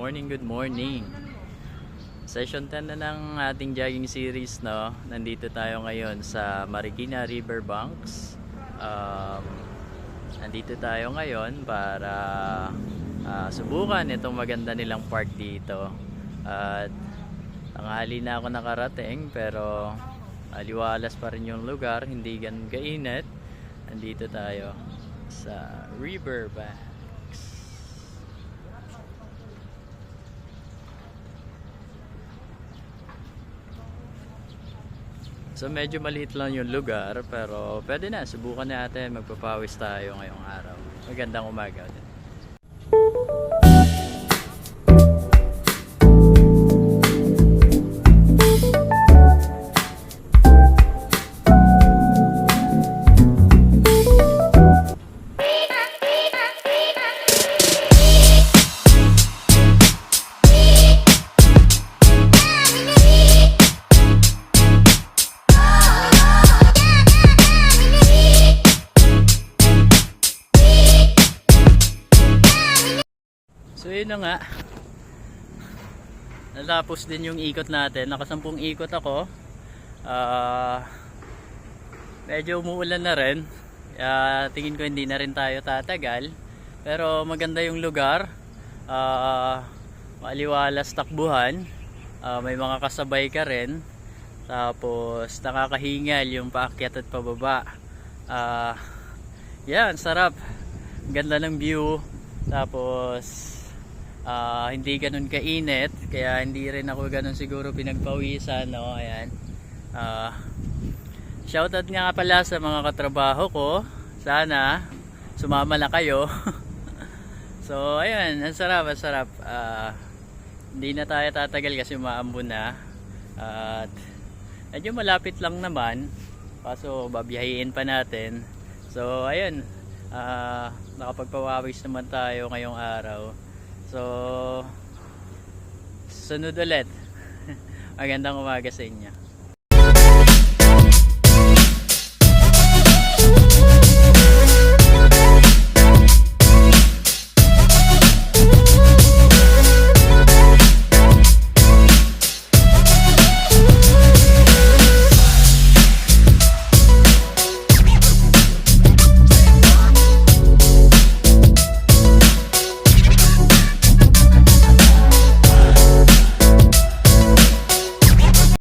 Good morning. Session 10 na ng ating jogging series, no. Nandito tayo ngayon sa Marikina Riverbanks. Nandito tayo ngayon para subukan itong maganda nilang park dito. At tanghali na ako nakarating, pero aliwalas pa rin yung lugar, hindi ganun kainit. Nandito tayo sa Riverbanks. So medyo maliit lang yung lugar, pero pwede na, subukan natin, magpapawis tayo ngayong araw. Magandang umaga ulit. So yun na nga, natapos din yung ikot natin. Nakasampung ikot ako. Medyo umuulan na rin, tingin ko hindi na rin tayo tatagal, pero maganda yung lugar. Maliwalas takbuhan, may mga kasabay ka rin, tapos nakakahingal yung paakyat at pababa. Yan, sarap, ganda ng view, tapos hindi ganun kainit, kaya hindi rin ako ganun siguro pinagpawisan, no? Ayan. Shoutout nga pala sa mga katrabaho ko, sana sumama na kayo. So ayan, ang sarap, ang sarap. Hindi na tayo tatagal kasi maambon na, at medyo malapit lang naman, kaso babiyahiin pa natin. So ayun, nakapagpawawis naman tayo ngayong araw. So, sunod ulit. Magandang umaga sa inyo.